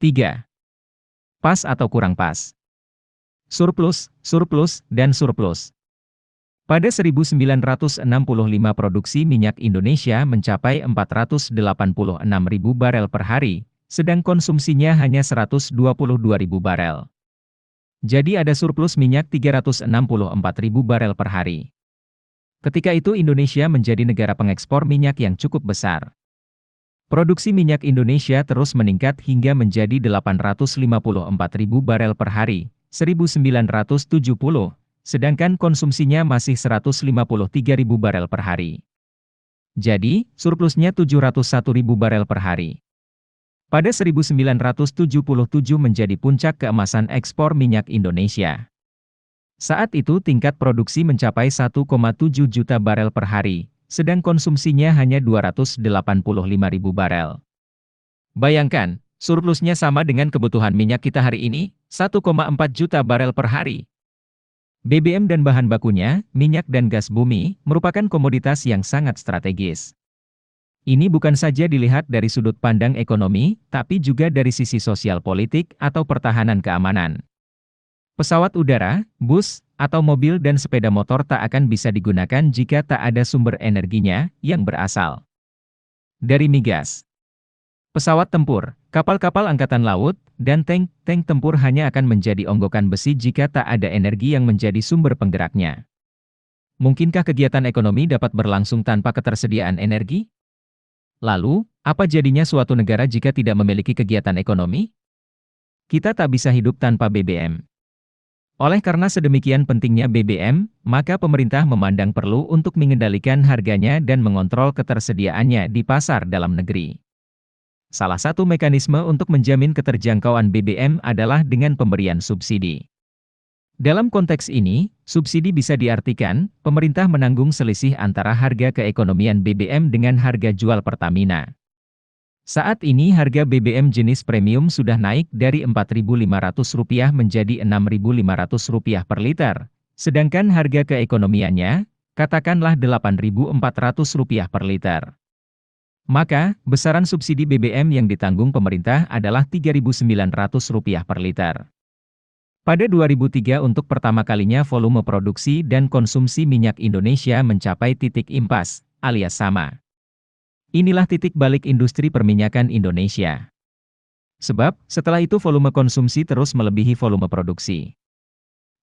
3. Pas atau kurang pas. Surplus, surplus, dan surplus. Pada 1965 produksi minyak Indonesia mencapai 486.000 barel per hari, sedang konsumsinya hanya 122.000 barel. Jadi ada surplus minyak 364.000 barel per hari. Ketika itu Indonesia menjadi negara pengekspor minyak yang cukup besar. Produksi minyak Indonesia terus meningkat hingga menjadi 854.000 barel per hari, 1970, sedangkan konsumsinya masih 153.000 barel per hari. Jadi, surplusnya 701.000 barel per hari. Pada 1977 menjadi puncak keemasan ekspor minyak Indonesia. Saat itu tingkat produksi mencapai 1,7 juta barel per hari, sedang konsumsinya hanya 285.000 barel. Bayangkan, surplusnya sama dengan kebutuhan minyak kita hari ini, 1,4 juta barel per hari. BBM dan bahan bakunya, minyak dan gas bumi, merupakan komoditas yang sangat strategis. Ini bukan saja dilihat dari sudut pandang ekonomi, tapi juga dari sisi sosial politik atau pertahanan keamanan. Pesawat udara, bus, atau mobil dan sepeda motor tak akan bisa digunakan jika tak ada sumber energinya yang berasal dari migas. Pesawat tempur, kapal-kapal angkatan laut, dan tank tempur hanya akan menjadi onggokan besi jika tak ada energi yang menjadi sumber penggeraknya. Mungkinkah kegiatan ekonomi dapat berlangsung tanpa ketersediaan energi? Lalu, apa jadinya suatu negara jika tidak memiliki kegiatan ekonomi? Kita tak bisa hidup tanpa BBM. Oleh karena sedemikian pentingnya BBM, maka pemerintah memandang perlu untuk mengendalikan harganya dan mengontrol ketersediaannya di pasar dalam negeri. Salah satu mekanisme untuk menjamin keterjangkauan BBM adalah dengan pemberian subsidi. Dalam konteks ini, subsidi bisa diartikan, pemerintah menanggung selisih antara harga keekonomian BBM dengan harga jual Pertamina. Saat ini harga BBM jenis premium sudah naik dari Rp4.500 menjadi Rp6.500 per liter, sedangkan harga keekonomiannya, katakanlah Rp8.400 per liter. Maka, besaran subsidi BBM yang ditanggung pemerintah adalah Rp3.900 per liter. Pada 2003 untuk pertama kalinya volume produksi dan konsumsi minyak Indonesia mencapai titik impas, alias sama. Inilah titik balik industri perminyakan Indonesia. Sebab, setelah itu volume konsumsi terus melebihi volume produksi.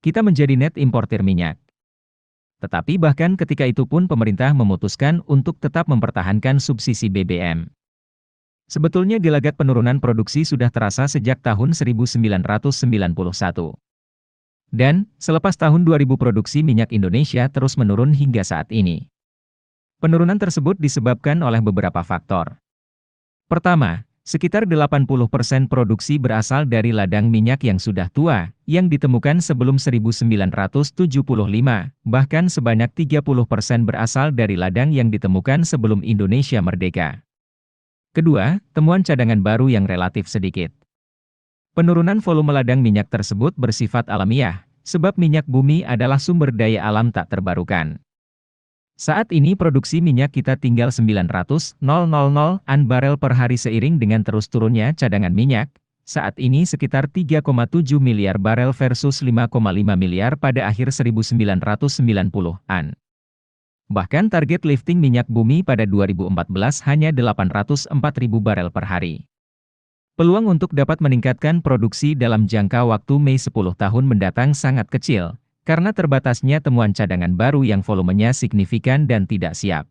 Kita menjadi net importir minyak. Tetapi bahkan ketika itu pun pemerintah memutuskan untuk tetap mempertahankan subsidi BBM. Sebetulnya gelagat penurunan produksi sudah terasa sejak tahun 1991. Dan, selepas tahun 2000 produksi minyak Indonesia terus menurun hingga saat ini. Penurunan tersebut disebabkan oleh beberapa faktor. Pertama, sekitar 80% produksi berasal dari ladang minyak yang sudah tua, yang ditemukan sebelum 1975, bahkan sebanyak 30% berasal dari ladang yang ditemukan sebelum Indonesia merdeka. Kedua, temuan cadangan baru yang relatif sedikit. Penurunan volume ladang minyak tersebut bersifat alamiah, sebab minyak bumi adalah sumber daya alam tak terbarukan. Saat ini produksi minyak kita tinggal 900.000-an barel per hari seiring dengan terus turunnya cadangan minyak, saat ini sekitar 3,7 miliar barel versus 5,5 miliar pada akhir 1990-an. Bahkan target lifting minyak bumi pada 2014 hanya 804.000 barel per hari. Peluang untuk dapat meningkatkan produksi dalam jangka waktu Mei 10 tahun mendatang sangat kecil, karena terbatasnya temuan cadangan baru yang volumenya signifikan dan tidak siap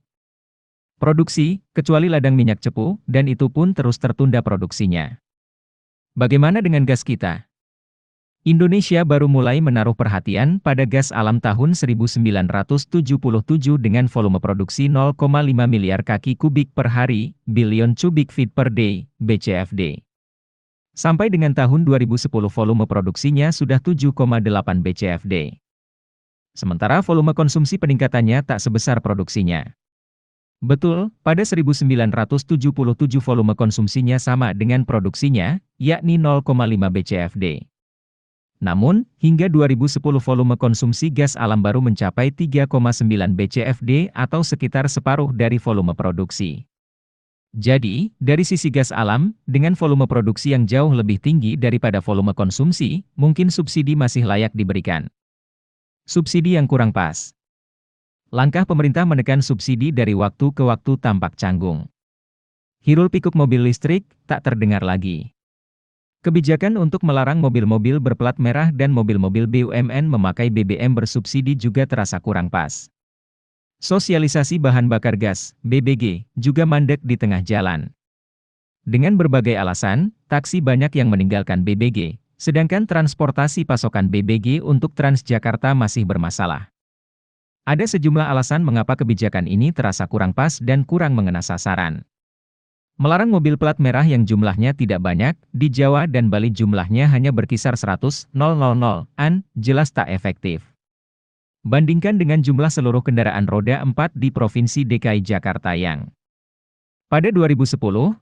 produksi, kecuali ladang minyak cepu, dan itu pun terus tertunda produksinya. Bagaimana dengan gas kita? Indonesia baru mulai menaruh perhatian pada gas alam tahun 1977 dengan volume produksi 0,5 miliar kaki kubik per hari, billion cubic feet per day, BCFD. Sampai dengan tahun 2010 volume produksinya sudah 7,8 BCFD. Sementara volume konsumsi peningkatannya tak sebesar produksinya. Betul, pada 1977 volume konsumsinya sama dengan produksinya, yakni 0,5 BCFD. Namun, hingga 2010 volume konsumsi gas alam baru mencapai 3,9 BCFD atau sekitar separuh dari volume produksi. Jadi, dari sisi gas alam, dengan volume produksi yang jauh lebih tinggi daripada volume konsumsi, mungkin subsidi masih layak diberikan. Subsidi yang kurang pas. Langkah pemerintah menekan subsidi dari waktu ke waktu tampak canggung. Hiruk-pikuk mobil listrik tak terdengar lagi. Kebijakan untuk melarang mobil-mobil berplat merah dan mobil-mobil BUMN memakai BBM bersubsidi juga terasa kurang pas. Sosialisasi bahan bakar gas, BBG, juga mandek di tengah jalan. Dengan berbagai alasan, taksi banyak yang meninggalkan BBG, sedangkan transportasi pasokan BBG untuk Transjakarta masih bermasalah. Ada sejumlah alasan mengapa kebijakan ini terasa kurang pas dan kurang mengena sasaran. Melarang mobil plat merah yang jumlahnya tidak banyak, di Jawa dan Bali jumlahnya hanya berkisar 100.000-an, jelas tak efektif. Bandingkan dengan jumlah seluruh kendaraan roda 4 di Provinsi DKI Jakarta yang pada 2010,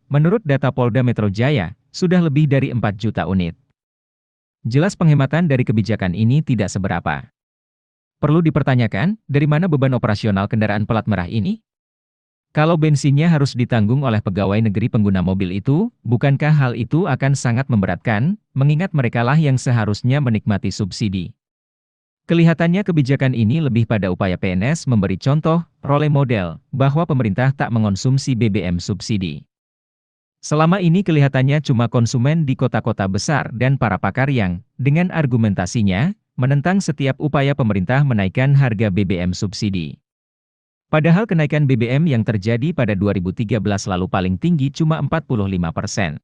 menurut data Polda Metro Jaya, sudah lebih dari 4 juta unit. Jelas penghematan dari kebijakan ini tidak seberapa. Perlu dipertanyakan, dari mana beban operasional kendaraan plat merah ini? Kalau bensinnya harus ditanggung oleh pegawai negeri pengguna mobil itu, bukankah hal itu akan sangat memberatkan, mengingat merekalah yang seharusnya menikmati subsidi? Kelihatannya kebijakan ini lebih pada upaya PNS memberi contoh, role model, bahwa pemerintah tak mengonsumsi BBM subsidi. Selama ini kelihatannya cuma konsumen di kota-kota besar dan para pakar yang, dengan argumentasinya, menentang setiap upaya pemerintah menaikkan harga BBM subsidi. Padahal kenaikan BBM yang terjadi pada 2013 lalu paling tinggi cuma 45%.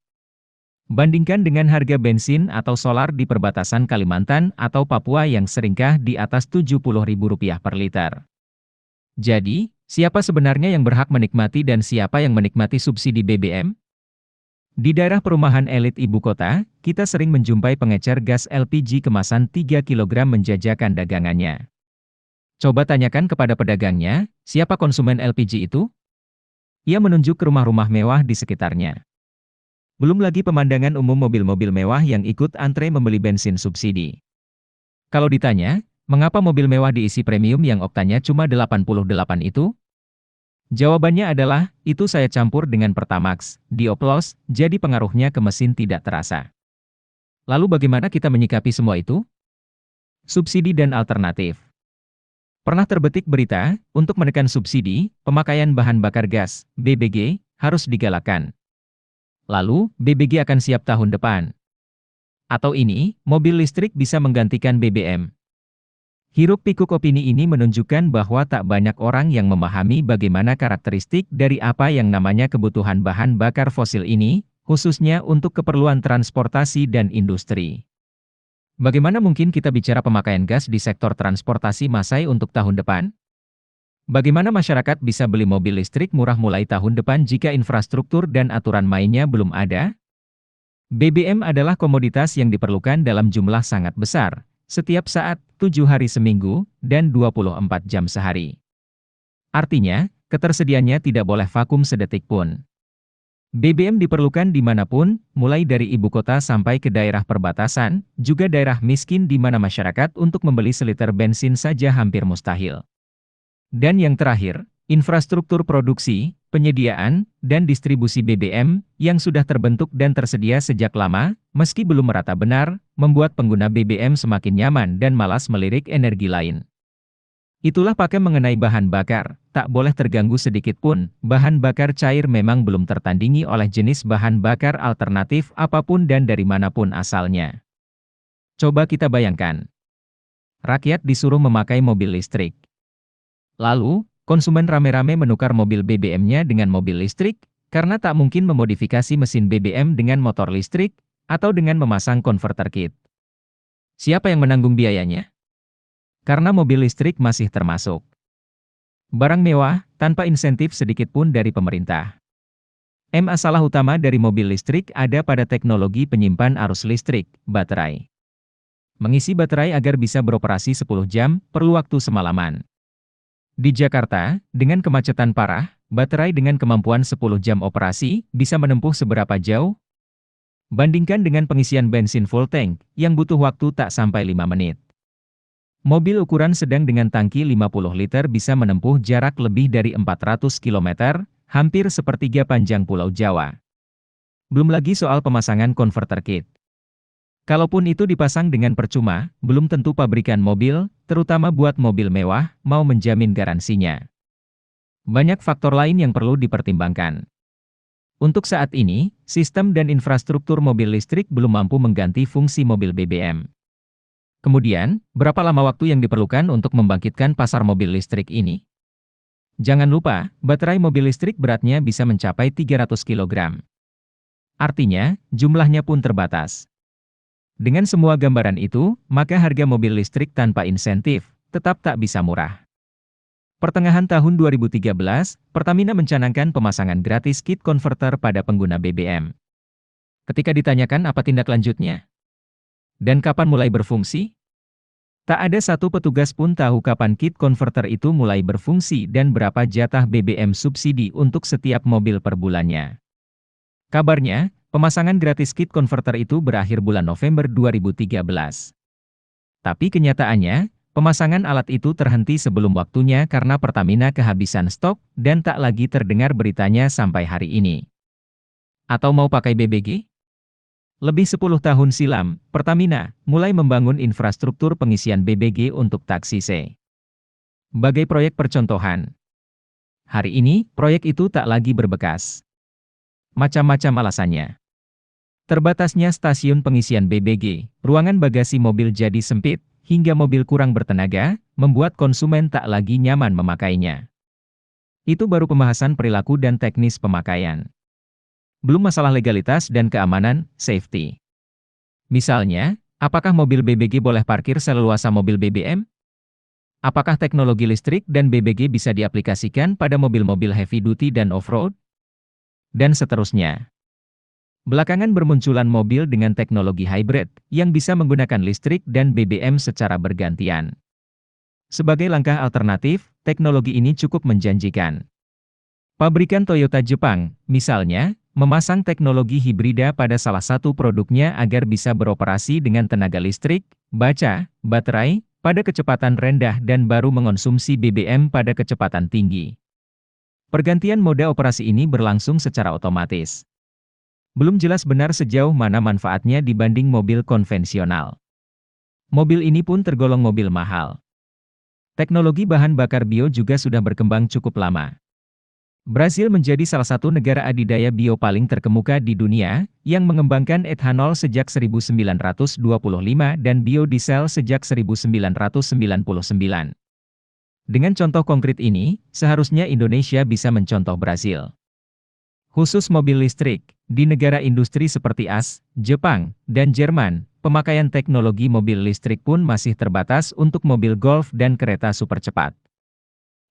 Bandingkan dengan harga bensin atau solar di perbatasan Kalimantan atau Papua yang seringkah di atas Rp70.000 per liter. Jadi, siapa sebenarnya yang berhak menikmati dan siapa yang menikmati subsidi BBM? Di daerah perumahan elit ibu kota, kita sering menjumpai pengecer gas LPG kemasan 3 kg menjajakan dagangannya. Coba tanyakan kepada pedagangnya, siapa konsumen LPG itu? Ia menunjuk ke rumah-rumah mewah di sekitarnya. Belum lagi pemandangan umum mobil-mobil mewah yang ikut antre membeli bensin subsidi. Kalau ditanya, mengapa mobil mewah diisi premium yang oktannya cuma 88 itu? Jawabannya adalah, itu saya campur dengan Pertamax, dioplos, jadi pengaruhnya ke mesin tidak terasa. Lalu bagaimana kita menyikapi semua itu? Subsidi dan alternatif. Pernah terbetik berita, untuk menekan subsidi, pemakaian bahan bakar gas, BBG, harus digalakkan. Lalu, BBG akan siap tahun depan. Atau ini, mobil listrik bisa menggantikan BBM. Hiruk-pikuk opini ini menunjukkan bahwa tak banyak orang yang memahami bagaimana karakteristik dari apa yang namanya kebutuhan bahan bakar fosil ini, khususnya untuk keperluan transportasi dan industri. Bagaimana mungkin kita bicara pemakaian gas di sektor transportasi massal untuk tahun depan? Bagaimana masyarakat bisa beli mobil listrik murah mulai tahun depan jika infrastruktur dan aturan mainnya belum ada? BBM adalah komoditas yang diperlukan dalam jumlah sangat besar, setiap saat, 7 hari seminggu, dan 24 jam sehari. Artinya, ketersediaannya tidak boleh vakum sedetik pun. BBM diperlukan dimanapun, mulai dari ibu kota sampai ke daerah perbatasan, juga daerah miskin di mana masyarakat untuk membeli seliter bensin saja hampir mustahil. Dan yang terakhir, infrastruktur produksi, penyediaan, dan distribusi BBM, yang sudah terbentuk dan tersedia sejak lama, meski belum merata benar, membuat pengguna BBM semakin nyaman dan malas melirik energi lain. Itulah pakem mengenai bahan bakar, tak boleh terganggu sedikit pun, bahan bakar cair memang belum tertandingi oleh jenis bahan bakar alternatif apapun dan dari manapun asalnya. Coba kita bayangkan. Rakyat disuruh memakai mobil listrik. Lalu, konsumen rame-rame menukar mobil BBM-nya dengan mobil listrik, karena tak mungkin memodifikasi mesin BBM dengan motor listrik, atau dengan memasang konverter kit. Siapa yang menanggung biayanya? Karena mobil listrik masih termasuk barang mewah, tanpa insentif sedikit pun dari pemerintah. Masalah utama dari mobil listrik ada pada teknologi penyimpan arus listrik, baterai. Mengisi baterai agar bisa beroperasi 10 jam, perlu waktu semalaman. Di Jakarta, dengan kemacetan parah, baterai dengan kemampuan 10 jam operasi, bisa menempuh seberapa jauh? Bandingkan dengan pengisian bensin full tank, yang butuh waktu tak sampai 5 menit. Mobil ukuran sedang dengan tangki 50 liter bisa menempuh jarak lebih dari 400 km, hampir sepertiga panjang Pulau Jawa. Belum lagi soal pemasangan konverter kit. Kalaupun itu dipasang dengan percuma, belum tentu pabrikan mobil, terutama buat mobil mewah, mau menjamin garansinya. Banyak faktor lain yang perlu dipertimbangkan. Untuk saat ini, sistem dan infrastruktur mobil listrik belum mampu mengganti fungsi mobil BBM. Kemudian, berapa lama waktu yang diperlukan untuk membangkitkan pasar mobil listrik ini? Jangan lupa, baterai mobil listrik beratnya bisa mencapai 300 kg. Artinya, jumlahnya pun terbatas. Dengan semua gambaran itu, maka harga mobil listrik tanpa insentif tetap tak bisa murah. Pertengahan tahun 2013, Pertamina mencanangkan pemasangan gratis kit konverter pada pengguna BBM. Ketika ditanyakan apa tindak lanjutnya dan kapan mulai berfungsi, tak ada satu petugas pun tahu kapan kit konverter itu mulai berfungsi dan berapa jatah BBM subsidi untuk setiap mobil per bulannya. Kabarnya, pemasangan gratis kit konverter itu berakhir bulan November 2013. Tapi kenyataannya, pemasangan alat itu terhenti sebelum waktunya karena Pertamina kehabisan stok dan tak lagi terdengar beritanya sampai hari ini. Atau mau pakai BBG? Lebih 10 tahun silam, Pertamina mulai membangun infrastruktur pengisian BBG untuk taksi C. Bagai proyek percontohan. Hari ini, proyek itu tak lagi berbekas. Macam-macam alasannya. Terbatasnya stasiun pengisian BBG, ruangan bagasi mobil jadi sempit, hingga mobil kurang bertenaga, membuat konsumen tak lagi nyaman memakainya. Itu baru pembahasan perilaku dan teknis pemakaian. Belum masalah legalitas dan keamanan, safety. Misalnya, apakah mobil BBG boleh parkir seleluasa mobil BBM? Apakah teknologi listrik dan BBG bisa diaplikasikan pada mobil-mobil heavy duty dan off-road? Dan seterusnya. Belakangan bermunculan mobil dengan teknologi hybrid, yang bisa menggunakan listrik dan BBM secara bergantian. Sebagai langkah alternatif, teknologi ini cukup menjanjikan. Pabrikan Toyota Jepang, misalnya, memasang teknologi hibrida pada salah satu produknya agar bisa beroperasi dengan tenaga listrik, baterai, pada kecepatan rendah dan baru mengonsumsi BBM pada kecepatan tinggi. Pergantian moda operasi ini berlangsung secara otomatis. Belum jelas benar sejauh mana manfaatnya dibanding mobil konvensional. Mobil ini pun tergolong mobil mahal. Teknologi bahan bakar bio juga sudah berkembang cukup lama. Brasil menjadi salah satu negara adidaya bio paling terkemuka di dunia, yang mengembangkan etanol sejak 1925 dan biodiesel sejak 1999. Dengan contoh konkret ini, seharusnya Indonesia bisa mencontoh Brasil. Khusus mobil listrik, di negara industri seperti AS, Jepang, dan Jerman, pemakaian teknologi mobil listrik pun masih terbatas untuk mobil Golf dan kereta super cepat.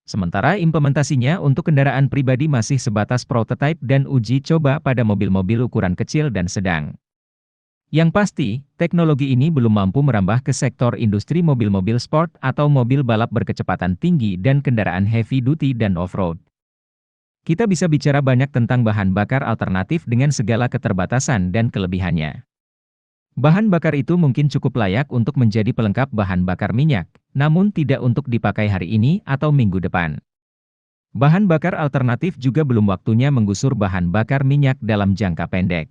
Sementara implementasinya untuk kendaraan pribadi masih sebatas prototipe dan uji coba pada mobil-mobil ukuran kecil dan sedang. Yang pasti, teknologi ini belum mampu merambah ke sektor industri mobil-mobil sport atau mobil balap berkecepatan tinggi dan kendaraan heavy duty dan off-road. Kita bisa bicara banyak tentang bahan bakar alternatif dengan segala keterbatasan dan kelebihannya. Bahan bakar itu mungkin cukup layak untuk menjadi pelengkap bahan bakar minyak, namun tidak untuk dipakai hari ini atau minggu depan. Bahan bakar alternatif juga belum waktunya menggusur bahan bakar minyak dalam jangka pendek.